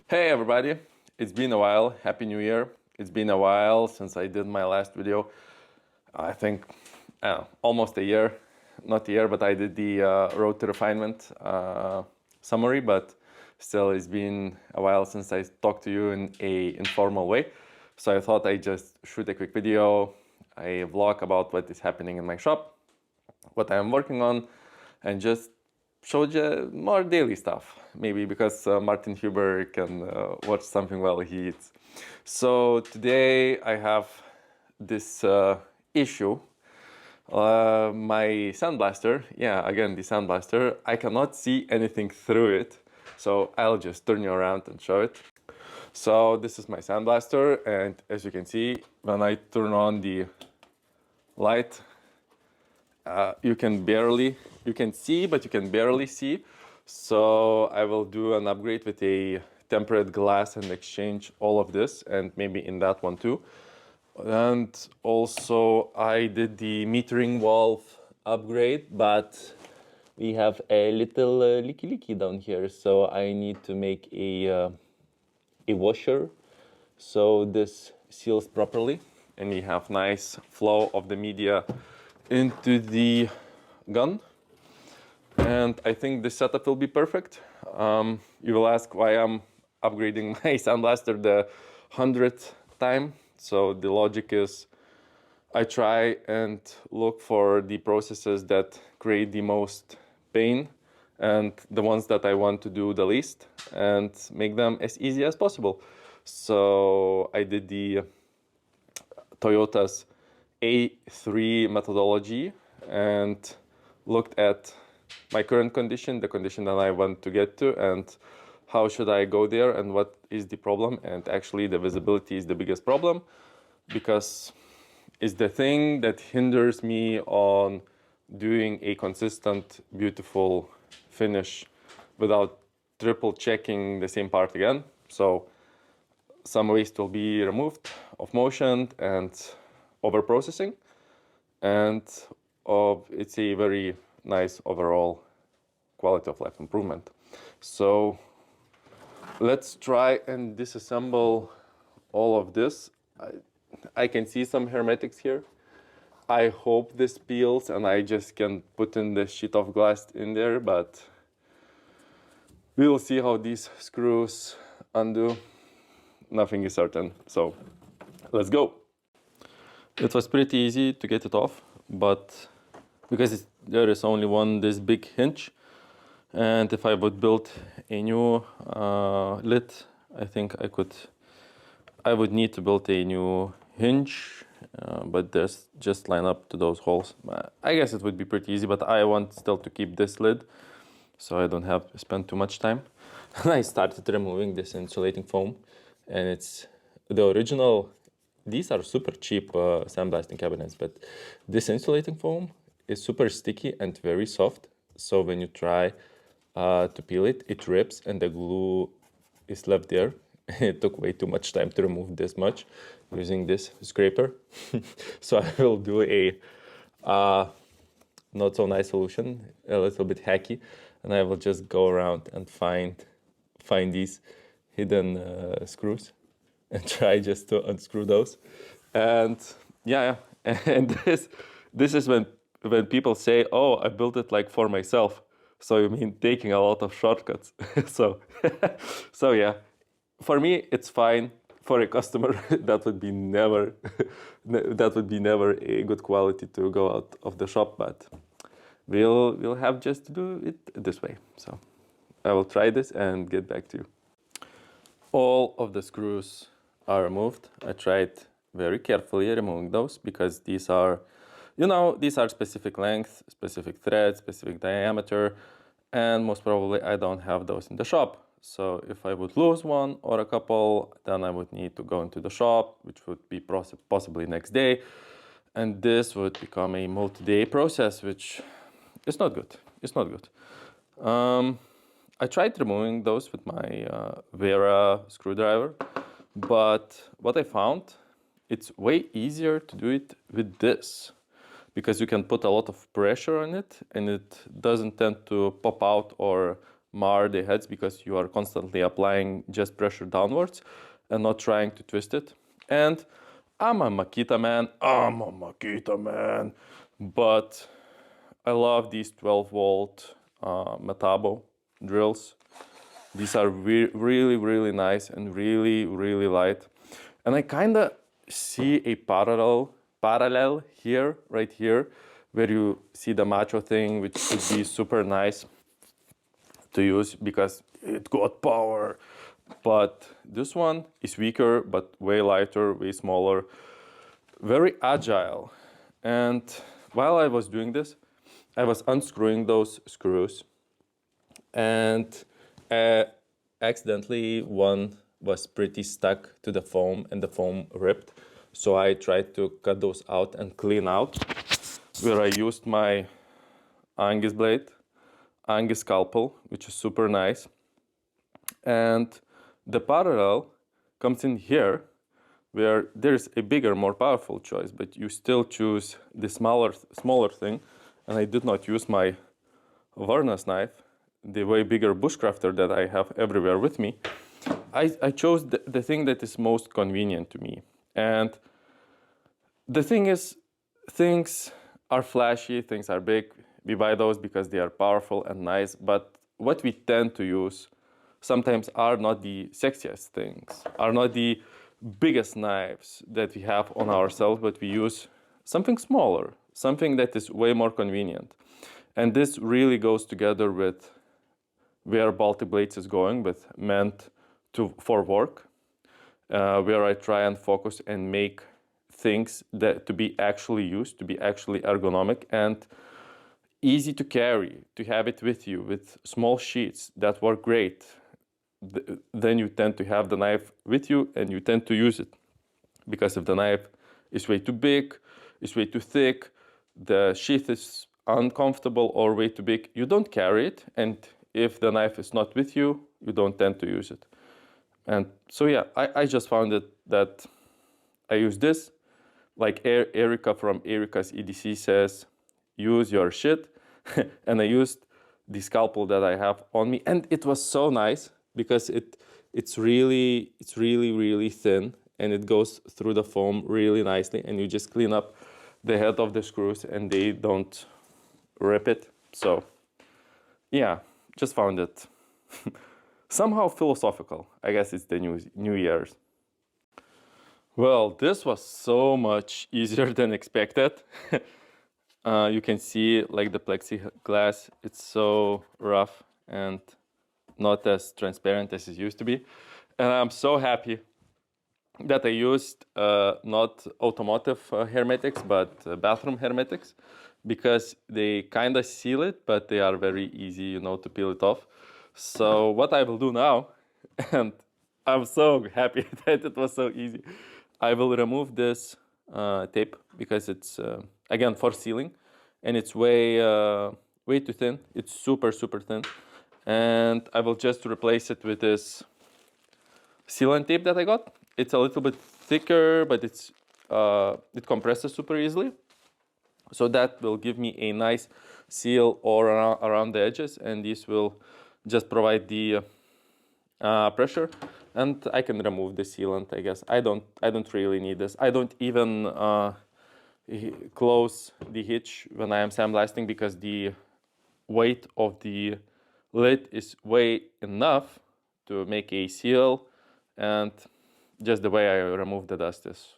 Hey everybody, it's been a while. Happy New Year. It's been a while since I did my last video. I think almost a year, not a year, but I did the Road to Refinement summary, but still it's been a while since I talked to you in a informal way. So I thought I'd just shoot a quick video, a vlog about what is happening in my shop, what I'm working on, and just showed you more daily stuff, maybe because Martin Huber can watch something while he eats. So today I have this issue. My sandblaster, again the sandblaster, I cannot see anything through it. So I'll just turn you around and show it. So this is my sandblaster, and as you can see, when I turn on the light, you can see, but you can barely see. So I will do an upgrade with a tempered glass and exchange all of this, and maybe in that one too. And also I did the metering valve upgrade, but we have a little leaky down here. So I need to make a washer so this seals properly and we have nice flow of the media into the gun, and I think this setup will be perfect. You will ask why I'm upgrading my sandblaster the 100th time. So the logic is I try and look for the processes that create the most pain and the ones that I want to do the least and make them as easy as possible. So I did the Toyota's A3 methodology and looked at my current condition, the condition that I want to get to, and how should I go there and what is the problem. And actually the visibility is the biggest problem because it's the thing that hinders me on doing a consistent, beautiful finish without triple checking the same part again. So some waste will be removed of motion and over processing, and it's a very nice overall quality of life improvement. So let's try and disassemble all of this. I can see some hermetics here. I hope this peels and I just can put in the sheet of glass in there, but we'll see how these screws undo. Nothing is certain, so let's go. It was pretty easy to get it off, but because there is only this big hinge, and if I would build a new lid, I think I would need to build a new hinge, but there's just line up to those holes. I guess it would be pretty easy, but I want still to keep this lid so I don't have to spend too much time. I started removing this insulating foam, and it's the original. These are super cheap sandblasting cabinets, but this insulating foam is super sticky and very soft. So when you try to peel it, it rips and the glue is left there. It took way too much time to remove this much using this scraper. So I will do a not so nice solution, a little bit hacky, and I will just go around and find these hidden screws and try just to unscrew those. And and this is when people say, oh, I built it like for myself. So you mean taking a lot of shortcuts. so yeah, for me it's fine. For a customer that would be never a good quality to go out of the shop, but we'll have just to do it this way. So I will try this and get back to you. All of the screws are removed. I tried very carefully removing those because these are specific length, specific thread, specific diameter, and most probably I don't have those in the shop. So if I would lose one or a couple, then I would need to go into the shop, which would be possibly next day, and this would become a multi-day process, which is not good. It's not good. I tried removing those with my Vera screwdriver, but what I found, it's way easier to do it with this because you can put a lot of pressure on it and it doesn't tend to pop out or mar the heads because you are constantly applying just pressure downwards and not trying to twist it. And I'm a Makita man, but I love these 12-volt Metabo drills. These are really nice and really light. And I kind of see a parallel here, right here, where you see the macho thing, which could be super nice to use because it got power. But this one is weaker, but way lighter, way smaller, very agile. And while I was doing this, I was unscrewing those screws, and accidentally one was pretty stuck to the foam and the foam ripped. So I tried to cut those out and clean out, where I used my Angus blade, Angus scalpel, which is super nice. And the parallel comes in here, where there's a bigger, more powerful choice, but you still choose the smaller thing. And I did not use my Varna's knife, the way bigger bushcrafter that I have everywhere with me. I chose the thing that is most convenient to me. And the thing is, things are flashy, things are big. We buy those because they are powerful and nice, but what we tend to use sometimes are not the sexiest things, are not the biggest knives that we have on ourselves, but we use something smaller, something that is way more convenient. And this really goes together with where Baltic Blades is going, with meant for work, where I try and focus and make things that to be actually used, to be actually ergonomic and easy to carry, to have it with you with small sheets that work great. Then you tend to have the knife with you and you tend to use it. Because if the knife is way too big, is way too thick, the sheath is uncomfortable or way too big, you don't carry it. And if the knife is not with you, you don't tend to use it. And so yeah, I just found it that I use this. Like Erica from Erica's EDC says, use your shit. And I used the scalpel that I have on me. And it was so nice because it's really thin and it goes through the foam really nicely, and you just clean up the head of the screws and they don't rip it. So yeah, just found it somehow philosophical. I guess it's the New Year's. Well, this was so much easier than expected. You can see like the plexiglass, it's so rough and not as transparent as it used to be. And I'm so happy that I used not automotive hermetics, but bathroom hermetics, because they kind of seal it, but they are very easy, you know, to peel it off. So what I will do now, and I'm so happy that it was so easy, I will remove this tape because it's, again, for sealing, and it's way too thin. It's super thin. And I will just replace it with this sealant tape that I got. It's a little bit thicker, but it compresses super easily. So that will give me a nice seal all around the edges, and this will just provide the pressure. And I can remove the sealant, I guess. I don't really need this. I don't even close the hitch when I am sandblasting because the weight of the lid is way enough to make a seal, and just the way I remove the dust is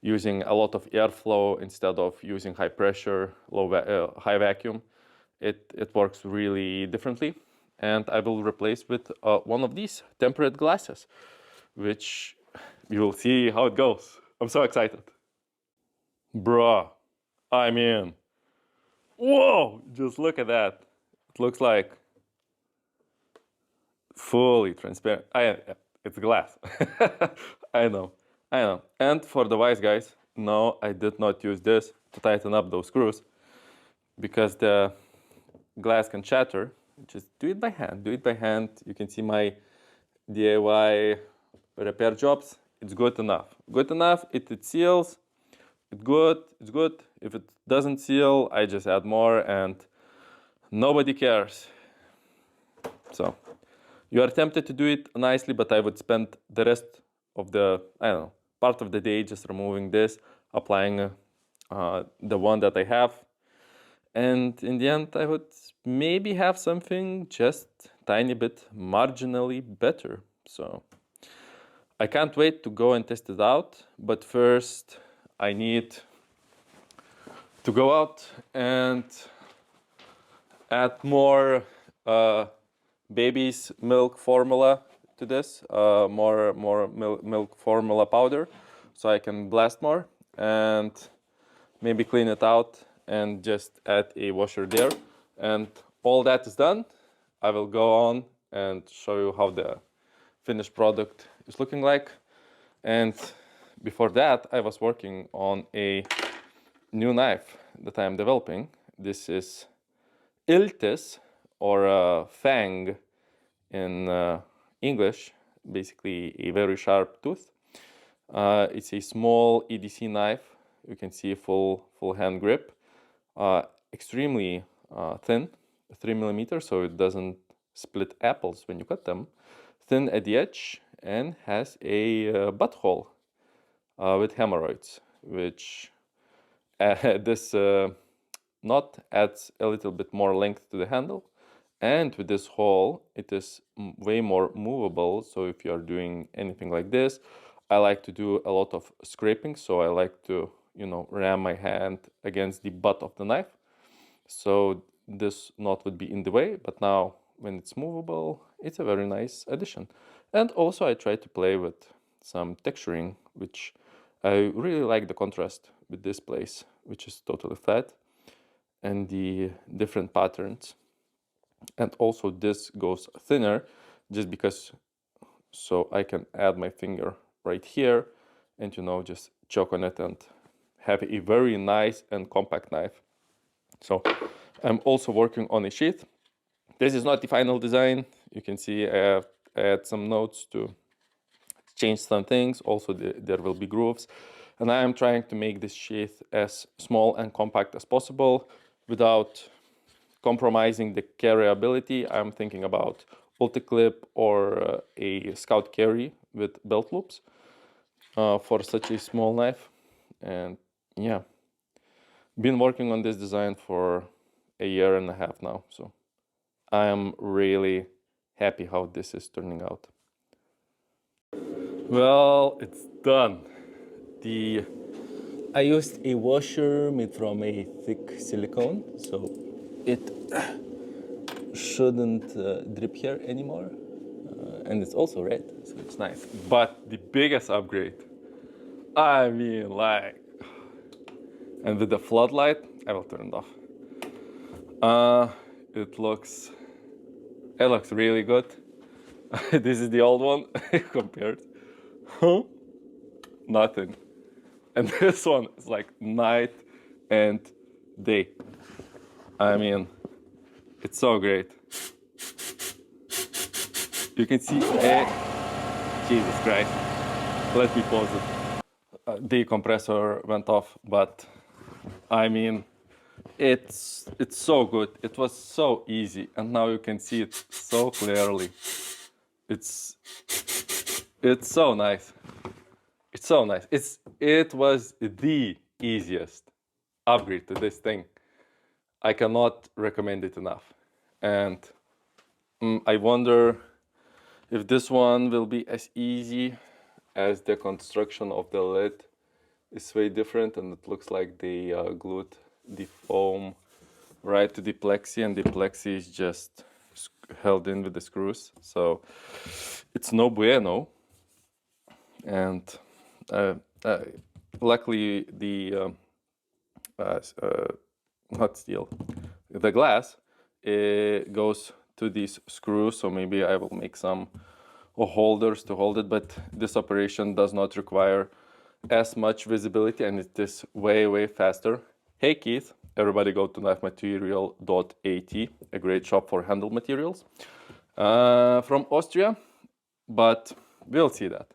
using a lot of airflow instead of using high pressure, high vacuum. It works really differently. And I will replace with one of these tempered glasses, which you will see how it goes. I'm so excited. Bruh, I mean, whoa, just look at that. It looks like fully transparent. It's glass. I know. And for the wise guys, no, I did not use this to tighten up those screws because the glass can shatter. Just do it by hand. You can see my DIY repair jobs. It's good enough. It seals. It's good. If it doesn't seal, I just add more and nobody cares. So you are tempted to do it nicely, but I would spend the rest of the, I don't know, part of the day just removing this, applying the one that I have. And in the end, I would maybe have something just tiny bit marginally better. So I can't wait to go and test it out. But first, I need to go out and add more baby's milk formula to this, more milk formula powder, so I can blast more and maybe clean it out and just add a washer there. And all that is done, I will go on and show you how the finished product is looking like. And before that, I was working on a new knife that I am developing. This is Iltis, or fang in English, basically a very sharp tooth. It's a small EDC knife. You can see full hand grip, extremely thin, 3 millimeters, so it doesn't split apples when you cut them. Thin at the edge and has a butthole with hemorrhoids, which this knot adds a little bit more length to the handle. And with this hole, it is way more movable. So if you are doing anything like this, I like to do a lot of scraping. So I like to, ram my hand against the butt of the knife. So this knot would be in the way, but now when it's movable, it's a very nice addition. And also I try to play with some texturing, which I really like the contrast with this place, which is totally flat, and the different patterns. And also this goes thinner just because, so I can add my finger right here and just choke on it and have a very nice and compact knife. So I'm also working on a sheath. This is not the final design. You can see I have add some notes to change some things. Also there will be grooves, and I am trying to make this sheath as small and compact as possible without compromising the carryability. I'm thinking about ulti-clip or a scout carry with belt loops for such a small knife. And yeah, been working on this design for a year and a half now, so I am really happy how this is turning out. Well, it's done. I used a washer made from a thick silicone, so it shouldn't drip here anymore. And it's also red, so it's nice. But the biggest upgrade, I mean, and with the floodlight, I will turn it off. It looks really good. This is the old one compared. Nothing. And this one is like night and day. I mean, it's so great. You can see, Jesus Christ. Let me pause it. The compressor went off, but I mean, it's so good. It was so easy, and now you can see it so clearly. It's so nice. It's so nice. It was the easiest upgrade to this thing. I cannot recommend it enough. And I wonder if this one will be as easy as the construction of the lid is way different, and it looks like they glued the foam right to the plexi, and the plexi is just held in with the screws. So it's no bueno. And luckily the not steel, the glass goes to these screws, so maybe I will make some holders to hold it, but this operation does not require as much visibility, and it is way faster. Hey Keith, everybody go to knifematerial.at, a great shop for handle materials from Austria, but we'll see that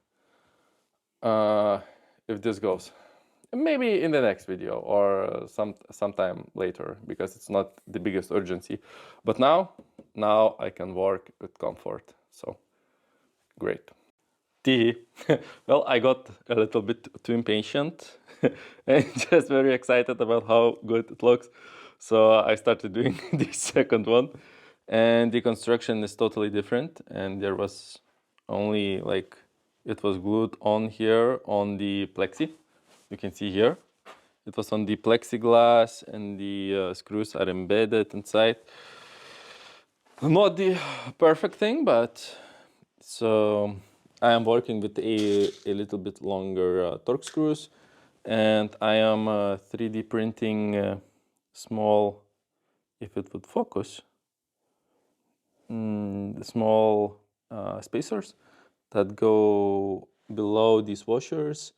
if this goes. Maybe in the next video or sometime later, because it's not the biggest urgency. But now now I can work with comfort. So great. Tee. Well, I got a little bit too impatient and just very excited about how good it looks. So I started doing the second one, and the construction is totally different. And there was only like, it was glued on here on the plexi. You can see here. It was on the plexiglass, and the screws are embedded inside. Not the perfect thing, but so I am working with a little bit longer torque screws, and I am 3D printing small, if it would focus, small spacers that go below these washers,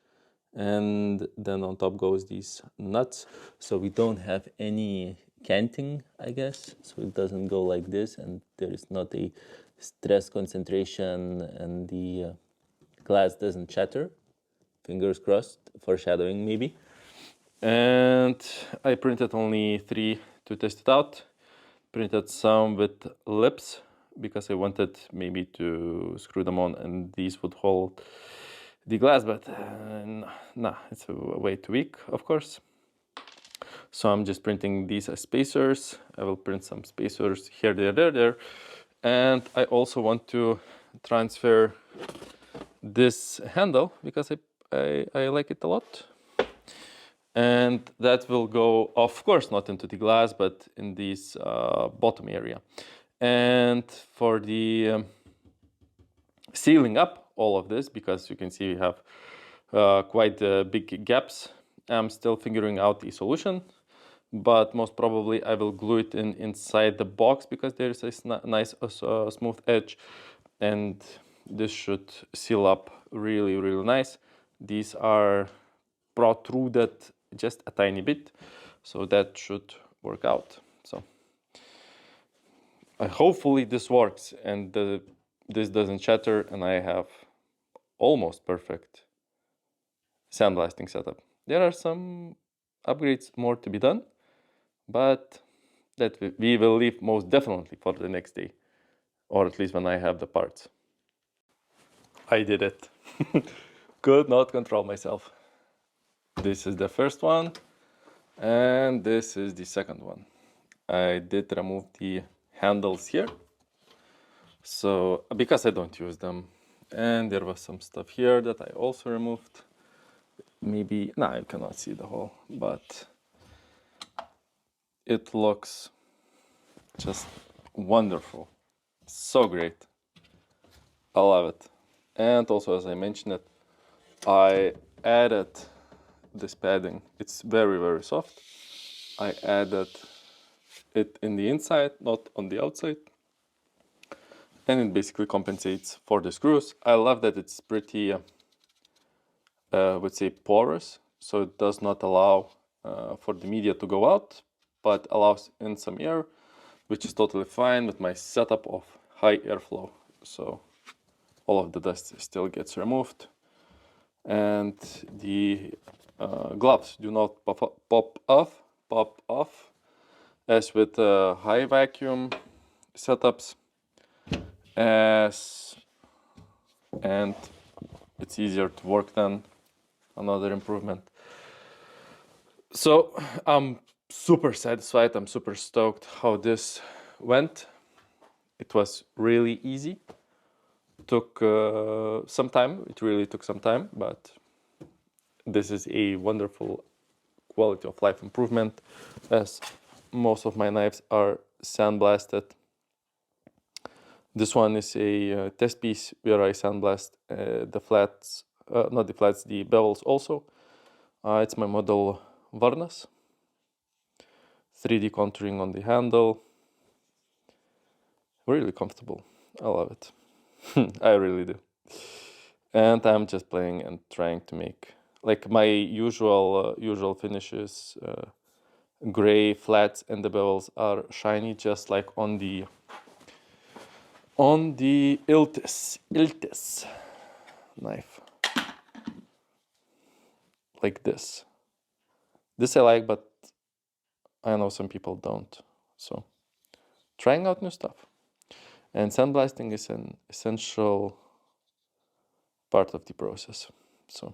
and then on top goes these nuts, so we don't have any canting, I guess, so it doesn't go like this, and there is not a stress concentration, and the glass doesn't shatter. Fingers crossed, foreshadowing maybe. And I printed only 3 to test it out. Printed some with lips because I wanted maybe to screw them on and these would hold the glass, but nah, it's way too weak, of course. So I'm just printing these as spacers. I will print some spacers here, there. And I also want to transfer this handle because I like it a lot. And that will go, of course, not into the glass, but in this bottom area. And for the sealing up all of this, because you can see we have quite big gaps, I'm still figuring out the solution, but most probably I will glue it inside the box because there is a nice smooth edge, and this should seal up really, really nice. These are protruded just a tiny bit, so that should work out. So hopefully this works and this doesn't shatter, and I have almost perfect sandblasting setup. There are some upgrades more to be done, but that we will leave most definitely for the next day, or at least when I have the parts. I did it. Could not control myself. This is the first one, and this is the second one. I did remove the handles here, so because I don't use them, and there was some stuff here that I also removed. Maybe, no, you cannot see the hole, but it looks just wonderful. So great. I love it. And also, as I mentioned it, I added this padding. It's very, very soft. I added it in the inside, not on the outside. And it basically compensates for the screws. I love that it's pretty, would say, porous. So it does not allow for the media to go out, but allows in some air, which is totally fine with my setup of high airflow. So all of the dust still gets removed. And the gloves do not pop off as with high vacuum setups, and it's easier to work than another improvement. So I'm super satisfied, I'm super stoked how this went. It was really easy. Took some time, it really took some time, but this is a wonderful quality of life improvement, as most of my knives are sandblasted. This one is a test piece where I sandblast the flats, not the flats, the bevels also. It's my model Varnas. 3D contouring on the handle. Really comfortable. I love it. I really do. And I'm just playing and trying to make, like, my usual finishes, gray flats, and the bevels are shiny, just like on the Iltis knife. Like this. This I like, but I know some people don't. So trying out new stuff. And sandblasting is an essential part of the process. So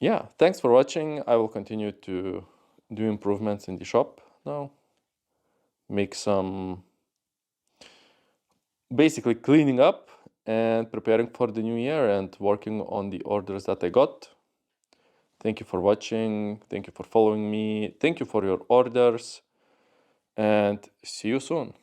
yeah, thanks for watching. I will continue to do improvements in the shop now, make some, basically cleaning up and preparing for the new year and working on the orders that I got. Thank you for watching. Thank you for following me. Thank you for your orders, and see you soon.